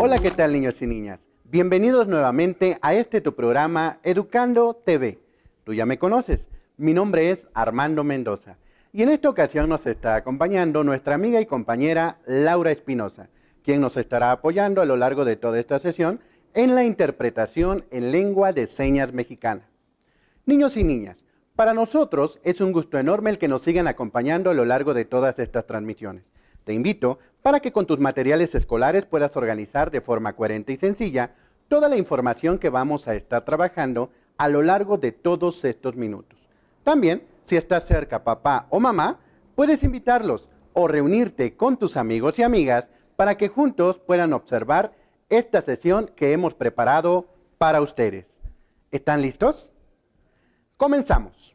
Hola, ¿qué tal, niños y niñas? Bienvenidos nuevamente a tu programa Educando TV. Tú ya me conoces, mi nombre es Armando Mendoza y en esta ocasión nos está acompañando nuestra amiga y compañera Laura Espinosa, quien nos estará apoyando a lo largo de toda esta sesión en la interpretación en lengua de señas mexicana. Niños y niñas, para nosotros es un gusto enorme el que nos sigan acompañando a lo largo de todas estas transmisiones. Te invito para que con tus materiales escolares puedas organizar de forma coherente y sencilla toda la información que vamos a estar trabajando a lo largo de todos estos minutos. También, si estás cerca papá o mamá, puedes invitarlos o reunirte con tus amigos y amigas para que juntos puedan observar esta sesión que hemos preparado para ustedes. ¿Están listos? Comenzamos.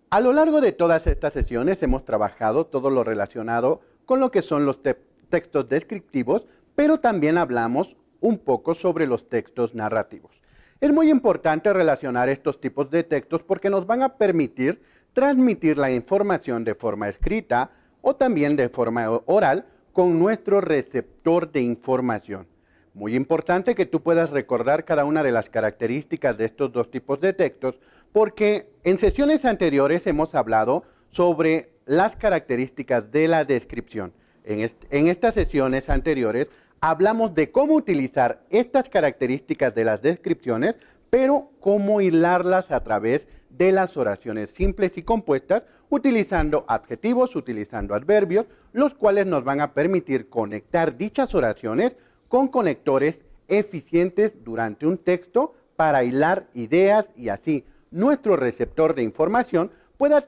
A lo largo de todas estas sesiones hemos trabajado todo lo relacionado con lo que son los textos descriptivos, pero también hablamos un poco sobre los textos narrativos. Es muy importante relacionar estos tipos de textos porque nos van a permitir transmitir la información de forma escrita o también de forma oral con nuestro receptor de información. Muy importante que tú puedas recordar cada una de las características de estos dos tipos de textos, porque en sesiones anteriores hemos hablado sobre las características de la descripción. En estas sesiones anteriores hablamos de cómo utilizar estas características de las descripciones, pero cómo hilarlas a través de las oraciones simples y compuestas, utilizando adjetivos, utilizando adverbios, los cuales nos van a permitir conectar dichas oraciones con conectores eficientes durante un texto para hilar ideas y así nuestro receptor de información pueda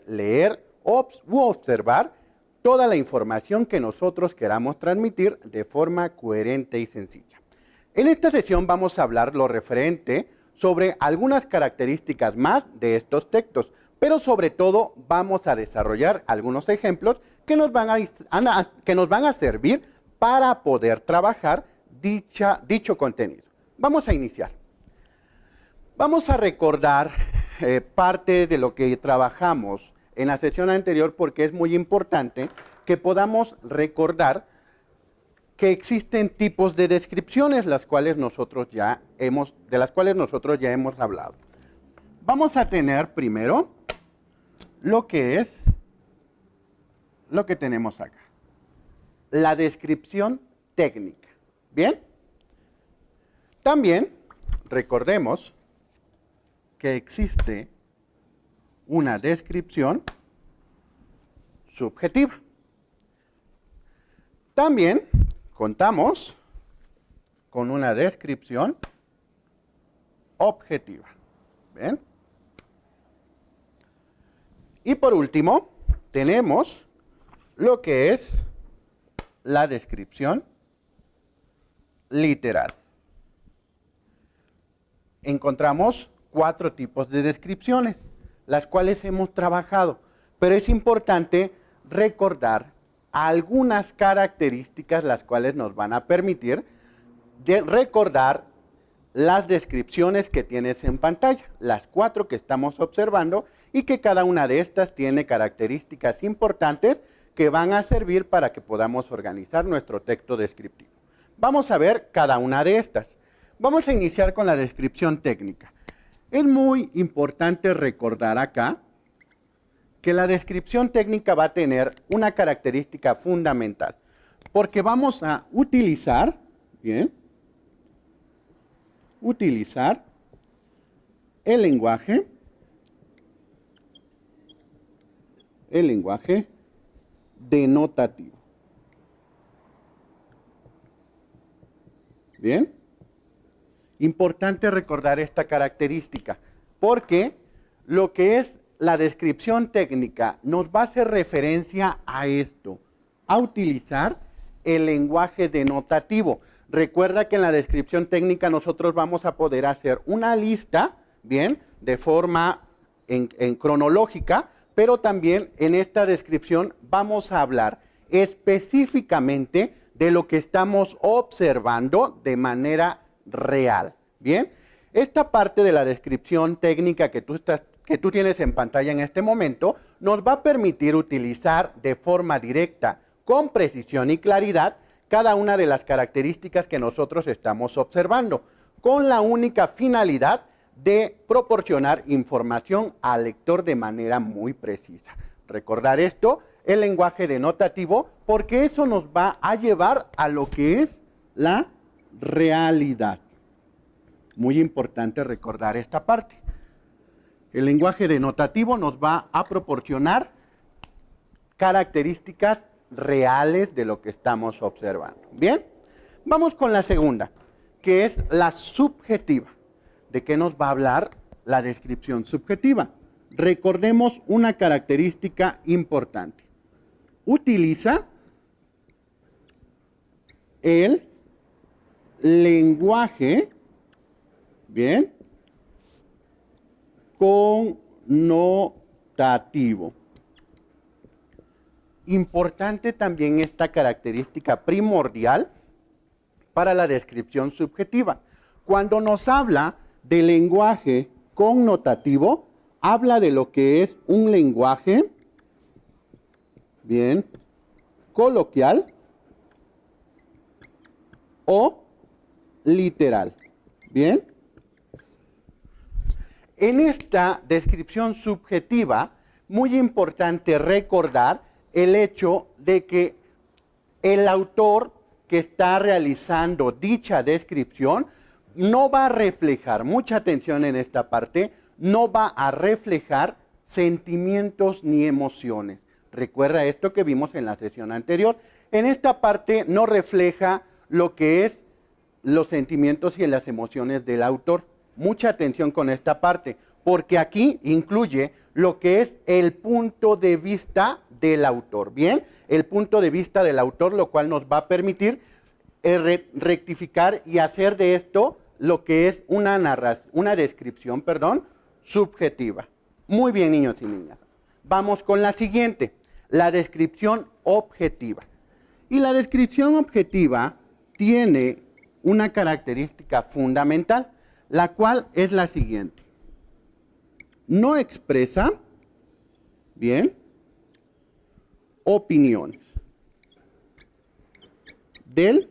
leer u observar toda la información que nosotros queramos transmitir de forma coherente y sencilla. En esta sesión vamos a hablar lo referente sobre algunas características más de estos textos, pero sobre todo vamos a desarrollar algunos ejemplos que nos van a servir para poder trabajar dicho contenido. Vamos a iniciar. Vamos a recordar parte de lo que trabajamos en la sesión anterior porque es muy importante que podamos recordar que existen tipos de descripciones de las cuales nosotros ya hemos hablado. Vamos a tener primero lo que tenemos acá. La descripción técnica. ¿Bien? También recordemos que existe una descripción subjetiva. También contamos con una descripción objetiva. ¿Bien? Y por último, tenemos lo que es la descripción literal. Encontramos 4 tipos de descripciones, las cuales hemos trabajado, pero es importante recordar algunas características las cuales nos van a permitir recordar las descripciones que tienes en pantalla, las 4 que estamos observando y que cada una de estas tiene características importantes que van a servir para que podamos organizar nuestro texto descriptivo. Vamos a ver cada una de estas. Vamos a iniciar con la descripción técnica. Es muy importante recordar acá que la descripción técnica va a tener una característica fundamental, porque vamos a utilizar el lenguaje denotativo. ¿Bien? Importante recordar esta característica, porque lo que es la descripción técnica nos va a hacer referencia a esto, a utilizar el lenguaje denotativo. Recuerda que en la descripción técnica nosotros vamos a poder hacer una lista, ¿bien?, de forma en cronológica, pero también en esta descripción vamos a hablar específicamente de lo que estamos observando de manera real. Bien, esta parte de la descripción técnica que tú tienes en pantalla en este momento nos va a permitir utilizar de forma directa, con precisión y claridad, cada una de las características que nosotros estamos observando, con la única finalidad de proporcionar información al lector de manera muy precisa. Recordar esto, el lenguaje denotativo, porque eso nos va a llevar a lo que es la realidad. Muy importante recordar esta parte. El lenguaje denotativo nos va a proporcionar características reales de lo que estamos observando. Bien, vamos con la segunda, que es la subjetiva. ¿De qué nos va a hablar la descripción subjetiva? Recordemos una característica importante. Utiliza el lenguaje, bien, connotativo. Importante también esta característica primordial para la descripción subjetiva. Cuando nos habla de lenguaje connotativo, habla de lo que es un lenguaje, bien, coloquial o literal. Bien. En esta descripción subjetiva, muy importante recordar el hecho de que el autor que está realizando dicha descripción no va a reflejar, mucha atención en esta parte, no va a reflejar sentimientos ni emociones. Recuerda esto que vimos en la sesión anterior. En esta parte no refleja lo que es los sentimientos y las emociones del autor. Mucha atención con esta parte, porque aquí incluye lo que es el punto de vista del autor. Bien, el punto de vista del autor, lo cual nos va a permitir rectificar y hacer de esto lo que es una descripción, subjetiva. Muy bien, niños y niñas. Vamos con la siguiente, la descripción objetiva. Y la descripción objetiva tiene una característica fundamental, la cual es la siguiente. No expresa, bien, opiniones del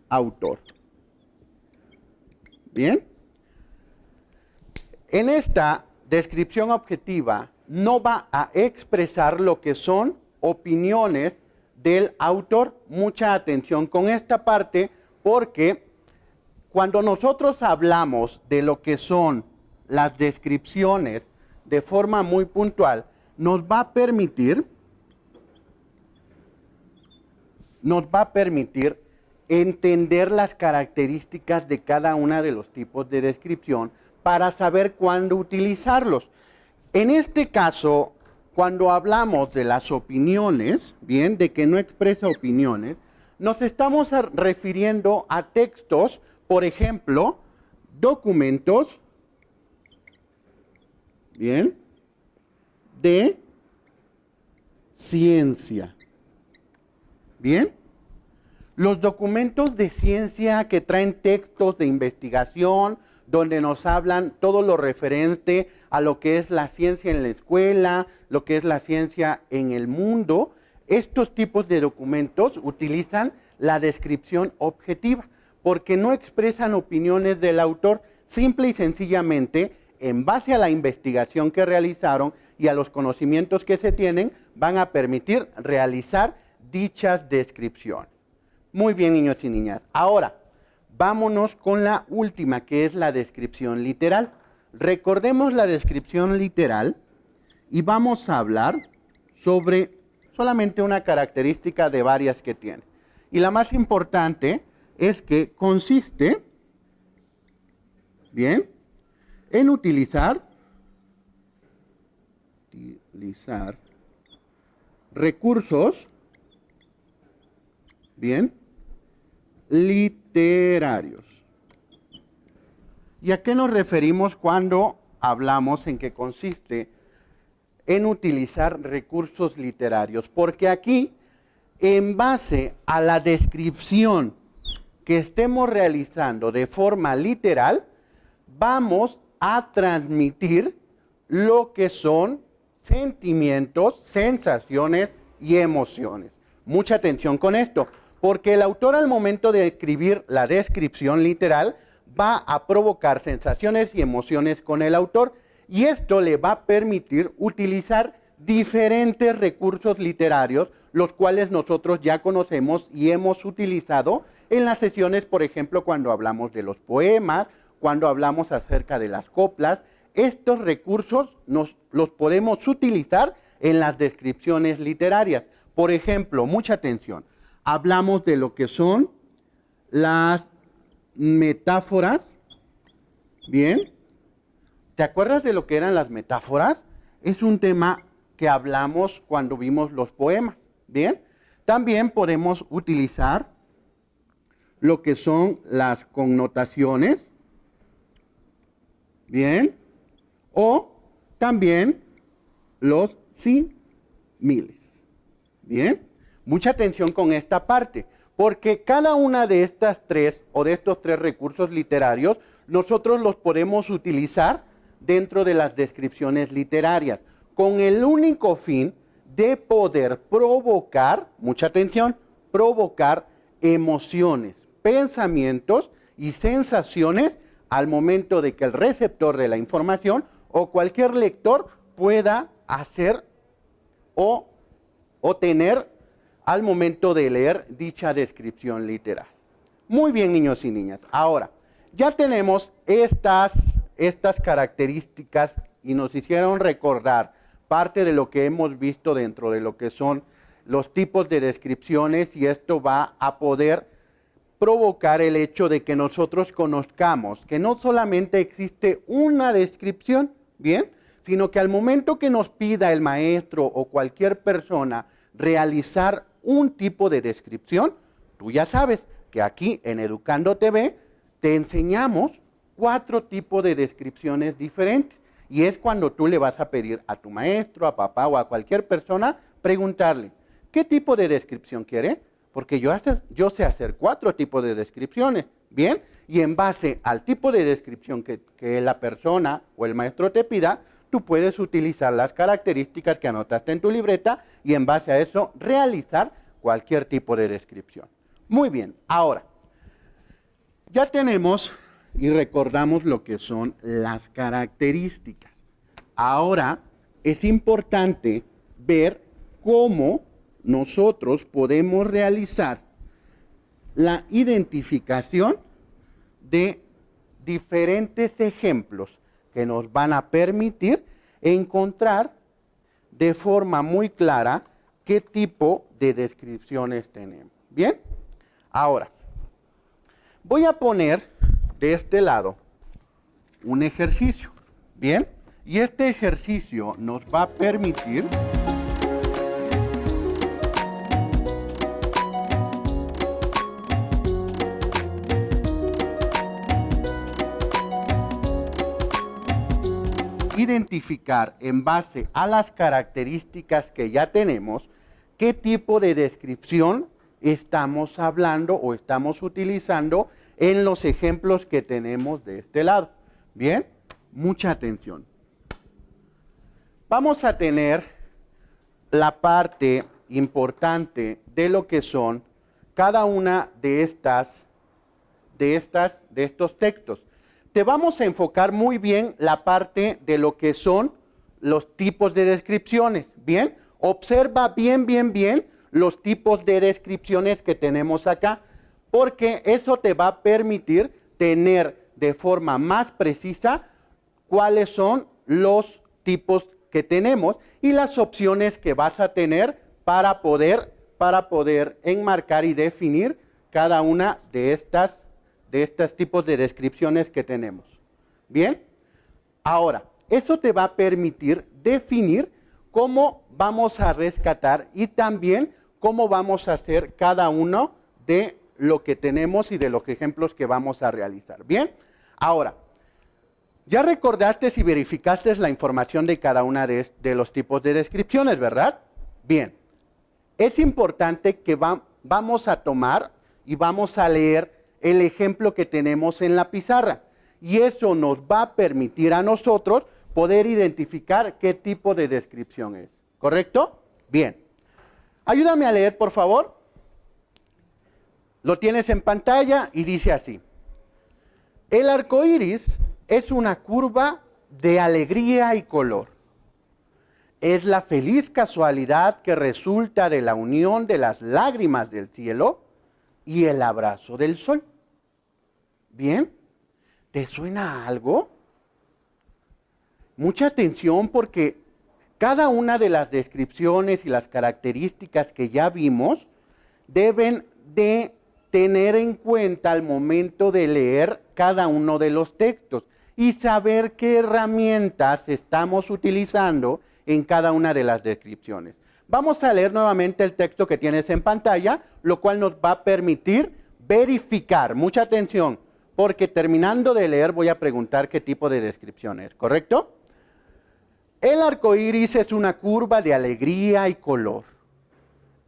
autor. Bien. En esta descripción objetiva no va a expresar lo que son opiniones del autor. Mucha atención con esta parte, porque cuando nosotros hablamos de lo que son las descripciones de forma muy puntual, nos va a permitir entender las características de cada una de los tipos de descripción para saber cuándo utilizarlos. En este caso, cuando hablamos de las opiniones, bien, de que no expresa opiniones, nos estamos refiriendo a textos, por ejemplo, documentos, bien, de ciencia. Bien. Los documentos de ciencia que traen textos de investigación, donde nos hablan todo lo referente a lo que es la ciencia en la escuela, lo que es la ciencia en el mundo, estos tipos de documentos utilizan la descripción objetiva, porque no expresan opiniones del autor, simple y sencillamente, en base a la investigación que realizaron y a los conocimientos que se tienen, van a permitir realizar dichas descripciones. Muy bien, niños y niñas. Ahora, vámonos con la última, que es la descripción literal. Recordemos la descripción literal y vamos a hablar sobre solamente una característica de varias que tiene. Y la más importante es que consiste, bien, en utilizar recursos, bien, literarios. ¿Y a qué nos referimos cuando hablamos en que consiste en utilizar recursos literarios? Porque aquí, en base a la descripción que estemos realizando de forma literal, vamos a transmitir lo que son sentimientos, sensaciones y emociones. Mucha atención con esto, porque el autor al momento de escribir la descripción literal va a provocar sensaciones y emociones con el autor y esto le va a permitir utilizar diferentes recursos literarios, los cuales nosotros ya conocemos y hemos utilizado en las sesiones, por ejemplo, cuando hablamos de los poemas, cuando hablamos acerca de las coplas. Estos recursos los podemos utilizar en las descripciones literarias. Por ejemplo, mucha atención, hablamos de lo que son las metáforas. Bien, ¿te acuerdas de lo que eran las metáforas? Es un tema que hablamos cuando vimos los poemas. Bien, también podemos utilizar lo que son las connotaciones. Bien, o también los símiles. Bien, mucha atención con esta parte, porque cada una de estas tres o de estos tres recursos literarios nosotros los podemos utilizar dentro de las descripciones literarias con el único fin de poder provocar, mucha atención, provocar emociones, pensamientos y sensaciones al momento de que el receptor de la información o cualquier lector pueda hacer o tener al momento de leer dicha descripción literal. Muy bien, niños y niñas. Ahora, ya tenemos estas características y nos hicieron recordar parte de lo que hemos visto dentro de lo que son los tipos de descripciones y esto va a poder provocar el hecho de que nosotros conozcamos que no solamente existe una descripción, ¿bien?, sino que al momento que nos pida el maestro o cualquier persona realizar un tipo de descripción, tú ya sabes que aquí en Educando TV te enseñamos 4 tipos de descripciones diferentes. Y es cuando tú le vas a pedir a tu maestro, a papá o a cualquier persona, preguntarle, ¿qué tipo de descripción quiere? Porque yo sé hacer 4 tipos de descripciones, ¿bien? Y en base al tipo de descripción que la persona o el maestro te pida, tú puedes utilizar las características que anotaste en tu libreta y en base a eso realizar cualquier tipo de descripción. Muy bien, ahora, ya tenemos y recordamos lo que son las características. Ahora es importante ver cómo nosotros podemos realizar la identificación de diferentes ejemplos que nos van a permitir encontrar de forma muy clara qué tipo de descripciones tenemos. ¿Bien? Ahora, voy a poner de este lado un ejercicio, ¿bien? Y este ejercicio nos va a permitir identificar en base a las características que ya tenemos qué tipo de descripción estamos hablando o estamos utilizando en los ejemplos que tenemos de este lado. Bien, mucha atención. Vamos a tener la parte importante de lo que son cada una de estos textos. Te vamos a enfocar muy bien la parte de lo que son los tipos de descripciones. Bien, observa bien los tipos de descripciones que tenemos acá, porque eso te va a permitir tener de forma más precisa cuáles son los tipos que tenemos y las opciones que vas a tener para poder enmarcar y definir cada una de estos tipos de descripciones que tenemos. Bien, ahora, eso te va a permitir definir cómo vamos a rescatar y también cómo vamos a hacer cada uno de lo que tenemos y de los ejemplos que vamos a realizar. Bien, ahora, ya recordaste y verificaste la información de cada una de los tipos de descripciones, ¿verdad? Bien, es importante que vamos a tomar y vamos a leer el ejemplo que tenemos en la pizarra. Y eso nos va a permitir a nosotros poder identificar qué tipo de descripción es. ¿Correcto? Bien. Ayúdame a leer, por favor. Lo tienes en pantalla y dice así. El arco iris es una curva de alegría y color. Es la feliz casualidad que resulta de la unión de las lágrimas del cielo y el abrazo del sol. ¿Bien? ¿Te suena algo? Mucha atención porque cada una de las descripciones y las características que ya vimos deben de tener en cuenta al momento de leer cada uno de los textos y saber qué herramientas estamos utilizando en cada una de las descripciones. Vamos a leer nuevamente el texto que tienes en pantalla, lo cual nos va a permitir verificar. Mucha atención, porque terminando de leer voy a preguntar qué tipo de descripción es, ¿correcto? El arco iris es una curva de alegría y color.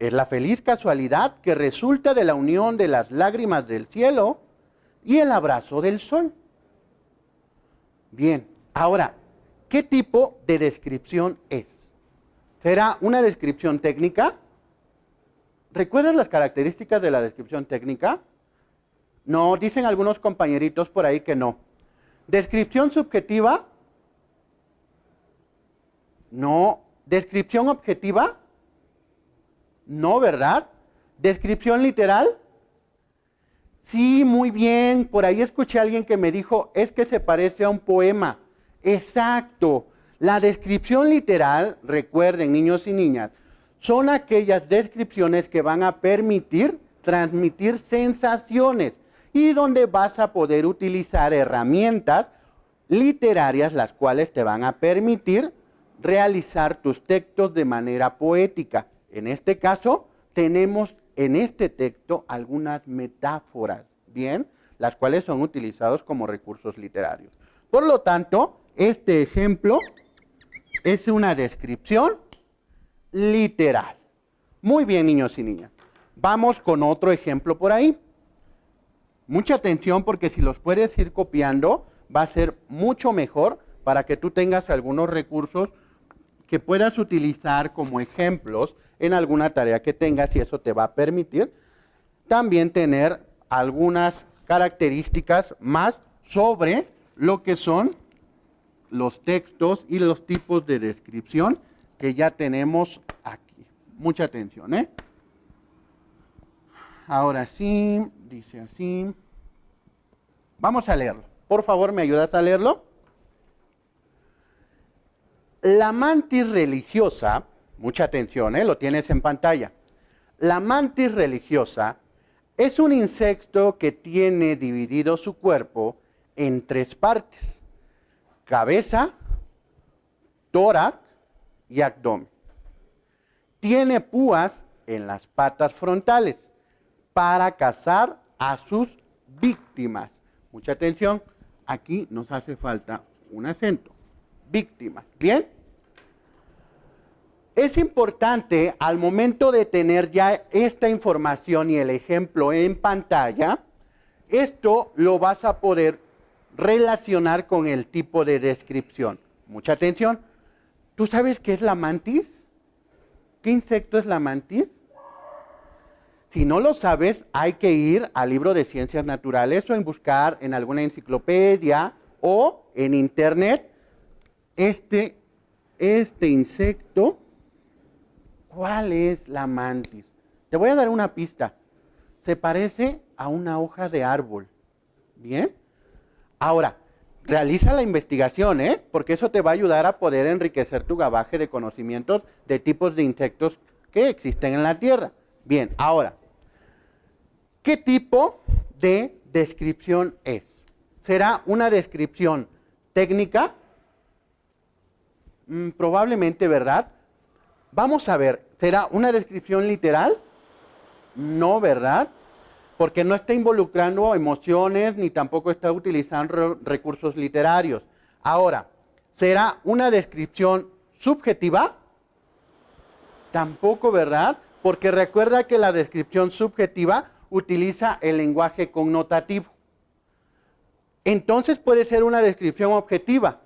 Es la feliz casualidad que resulta de la unión de las lágrimas del cielo y el abrazo del sol. Bien, ahora, ¿qué tipo de descripción es? ¿Será una descripción técnica? ¿Recuerdas las características de la descripción técnica? No, dicen algunos compañeritos por ahí que no. ¿Descripción subjetiva? No. ¿Descripción objetiva? No, ¿verdad? ¿Descripción literal? Sí, muy bien. Por ahí escuché a alguien que me dijo, es que se parece a un poema. Exacto. La descripción literal, recuerden niños y niñas, son aquellas descripciones que van a permitir transmitir sensaciones y donde vas a poder utilizar herramientas literarias las cuales te van a permitir realizar tus textos de manera poética. En este caso, tenemos en este texto algunas metáforas, ¿bien? Las cuales son utilizados como recursos literarios. Por lo tanto, este ejemplo es una descripción literal. Muy bien, niños y niñas. Vamos con otro ejemplo por ahí. Mucha atención porque si los puedes ir copiando, va a ser mucho mejor para que tú tengas algunos recursos que puedas utilizar como ejemplos en alguna tarea que tengas y eso te va a permitir también tener algunas características más sobre lo que son los textos y los tipos de descripción que ya tenemos aquí. Mucha atención, ¿eh? Ahora sí, dice así. Vamos a leerlo. Por favor, ¿me ayudas a leerlo? La mantis religiosa, mucha atención, lo tienes en pantalla. La mantis religiosa es un insecto que tiene dividido su cuerpo en 3 partes: cabeza, tórax y abdomen. Tiene púas en las patas frontales para cazar a sus víctimas. Mucha atención, aquí nos hace falta un acento. Víctimas, ¿bien? Es importante al momento de tener ya esta información y el ejemplo en pantalla, esto lo vas a poder relacionar con el tipo de descripción. Mucha atención. ¿Tú sabes qué es la mantis? ¿Qué insecto es la mantis? Si no lo sabes, hay que ir al libro de ciencias naturales o en buscar en alguna enciclopedia o en internet este insecto. ¿Cuál es la mantis? Te voy a dar una pista. Se parece a una hoja de árbol. ¿Bien? Ahora, realiza la investigación, porque eso te va a ayudar a poder enriquecer tu bagaje de conocimientos de tipos de insectos que existen en la Tierra. Bien, ahora, ¿qué tipo de descripción es? ¿Será una descripción técnica? Probablemente, ¿verdad? Vamos a ver, ¿será una descripción literal? No, ¿verdad? Porque no está involucrando emociones ni tampoco está utilizando recursos literarios. Ahora, ¿será una descripción subjetiva? Tampoco, ¿verdad? Porque recuerda que la descripción subjetiva utiliza el lenguaje connotativo. Entonces puede ser una descripción objetiva.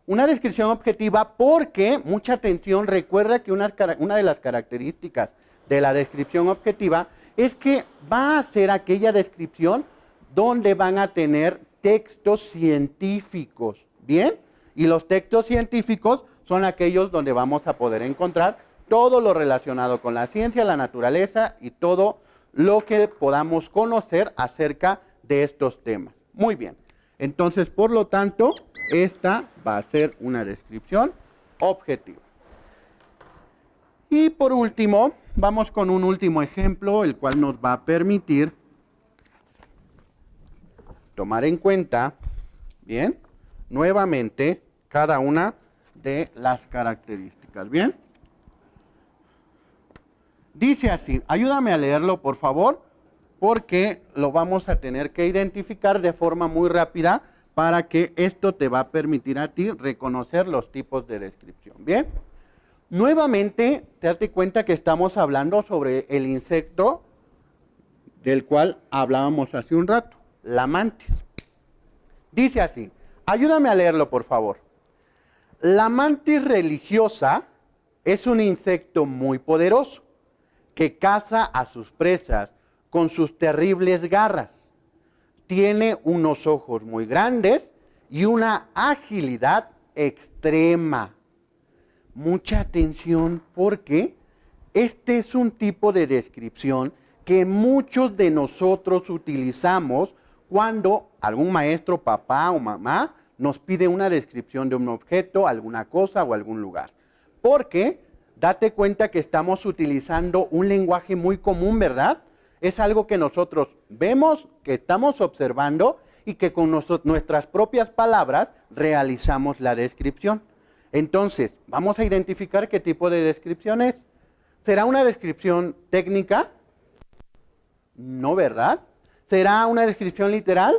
Una descripción objetiva porque, mucha atención, recuerda que una de las características de la descripción objetiva es que va a ser aquella descripción donde van a tener textos científicos, ¿bien? Y los textos científicos son aquellos donde vamos a poder encontrar todo lo relacionado con la ciencia, la naturaleza y todo lo que podamos conocer acerca de estos temas. Muy bien. Entonces, por lo tanto, esta va a ser una descripción objetiva. Y por último, vamos con un último ejemplo, el cual nos va a permitir tomar en cuenta, bien, nuevamente, cada una de las características, ¿bien? Dice así, ayúdame a leerlo, por favor, porque lo vamos a tener que identificar de forma muy rápida para que esto te va a permitir a ti reconocer los tipos de descripción, ¿bien? Nuevamente, te das cuenta que estamos hablando sobre el insecto del cual hablábamos hace un rato, la mantis. Dice así, ayúdame a leerlo, por favor. La mantis religiosa es un insecto muy poderoso que caza a sus presas con sus terribles garras. Tiene unos ojos muy grandes y una agilidad extrema. Mucha atención porque este es un tipo de descripción que muchos de nosotros utilizamos cuando algún maestro, papá o mamá nos pide una descripción de un objeto, alguna cosa o algún lugar. Porque date cuenta que estamos utilizando un lenguaje muy común, ¿verdad? Es algo que nosotros vemos, que estamos observando y que con nuestras propias palabras realizamos la descripción. Entonces, vamos a identificar qué tipo de descripción es. ¿Será una descripción técnica? No, ¿verdad? ¿Será una descripción literal?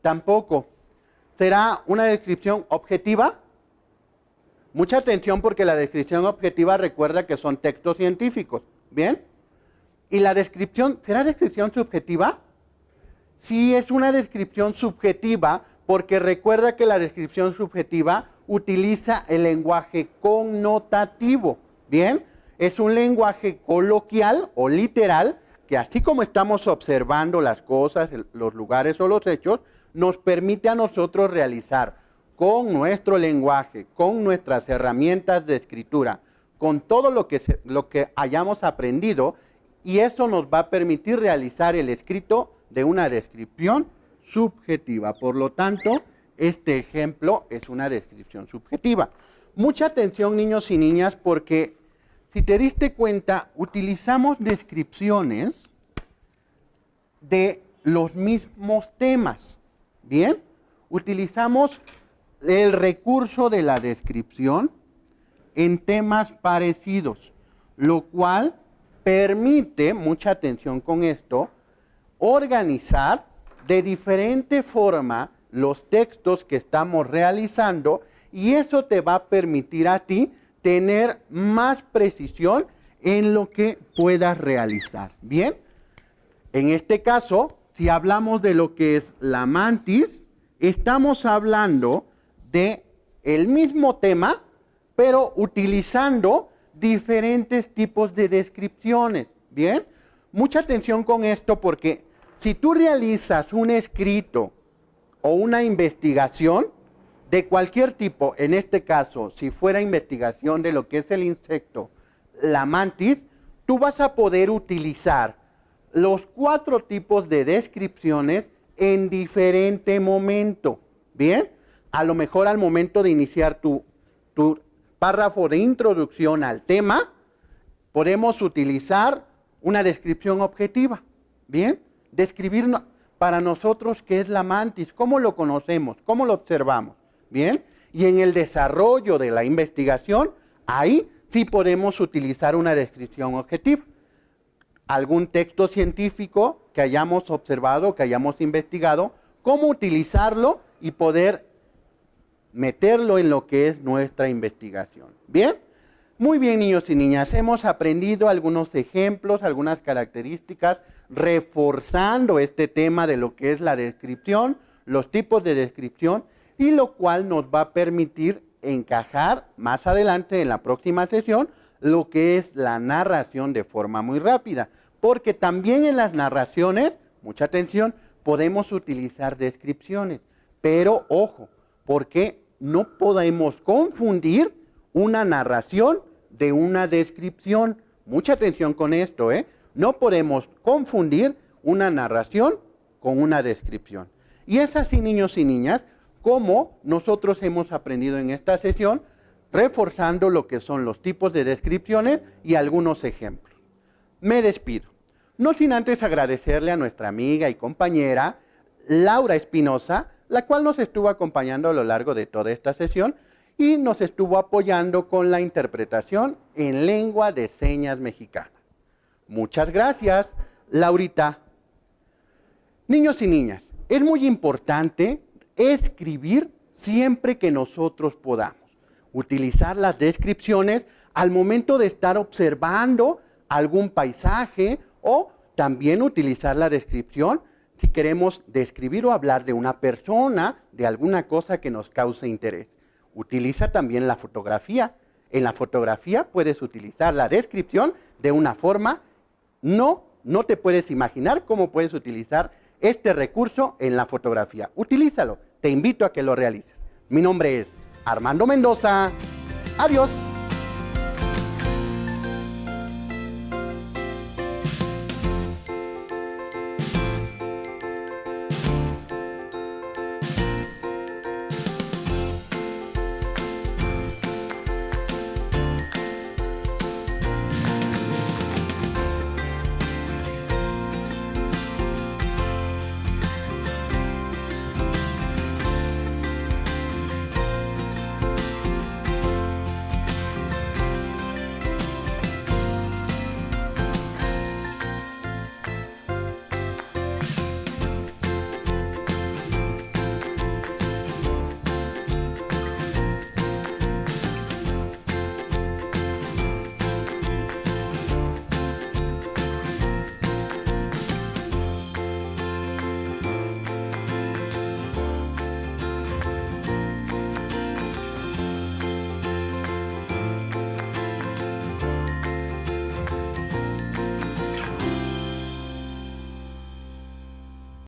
Tampoco. ¿Será una descripción objetiva? Mucha atención porque la descripción objetiva recuerda que son textos científicos, ¿bien? ¿Y la descripción, será descripción subjetiva? Sí, es una descripción subjetiva porque recuerda que la descripción subjetiva utiliza el lenguaje connotativo, ¿bien? Es un lenguaje coloquial o literal que así como estamos observando las cosas, los lugares o los hechos, nos permite a nosotros realizar con nuestro lenguaje, con nuestras herramientas de escritura, con todo lo que hayamos aprendido, y eso nos va a permitir realizar el escrito de una descripción subjetiva. Por lo tanto, este ejemplo es una descripción subjetiva. Mucha atención, niños y niñas, porque si te diste cuenta, utilizamos descripciones de los mismos temas, ¿bien? Utilizamos el recurso de la descripción en temas parecidos, lo cual permite, mucha atención con esto, organizar de diferente forma los textos que estamos realizando, y eso te va a permitir a ti tener más precisión en lo que puedas realizar. Bien, en este caso, si hablamos de lo que es la mantis, estamos hablando de el mismo tema, pero utilizando diferentes tipos de descripciones. Bien, mucha atención con esto porque si tú realizas un escrito o una investigación de cualquier tipo, en este caso, si fuera investigación de lo que es el insecto, la mantis, tú vas a poder utilizar los 4 tipos de descripciones en diferente momento. Bien, a lo mejor al momento de iniciar tu párrafo de introducción al tema, podemos utilizar una descripción objetiva. Bien, describir para nosotros qué es la mantis, cómo lo conocemos, cómo lo observamos. Bien, y en el desarrollo de la investigación, ahí sí podemos utilizar una descripción objetiva. Algún texto científico que hayamos observado, que hayamos investigado, cómo utilizarlo y poder meterlo en lo que es nuestra investigación. ¿Bien? Muy bien, niños y niñas, hemos aprendido algunos ejemplos, algunas características, reforzando este tema de lo que es la descripción, los tipos de descripción, y lo cual nos va a permitir encajar más adelante en la próxima sesión lo que es la narración de forma muy rápida. porque también en las narraciones, mucha atención, podemos utilizar descripciones. Pero ojo, porque no podemos confundir una narración de una descripción. Mucha atención con esto, ¿eh? No podemos confundir una narración con una descripción. Y es así, niños y niñas, como nosotros hemos aprendido en esta sesión, reforzando lo que son los tipos de descripciones y algunos ejemplos. Me despido, no sin antes agradecerle a nuestra amiga y compañera Laura Espinosa, la cual nos estuvo acompañando a lo largo de toda esta sesión y nos estuvo apoyando con la interpretación en lengua de señas mexicana. Muchas gracias, Laurita. Niños y niñas, es muy importante escribir siempre que nosotros podamos. Utilizar las descripciones al momento de estar observando algún paisaje o también utilizar la descripción si queremos describir o hablar de una persona, de alguna cosa que nos cause interés. Utiliza también la fotografía. En la fotografía puedes utilizar la descripción de una forma, no te puedes imaginar cómo puedes utilizar este recurso en la fotografía. Utilízalo, te invito a que lo realices. Mi nombre es Armando Mendoza. Adiós.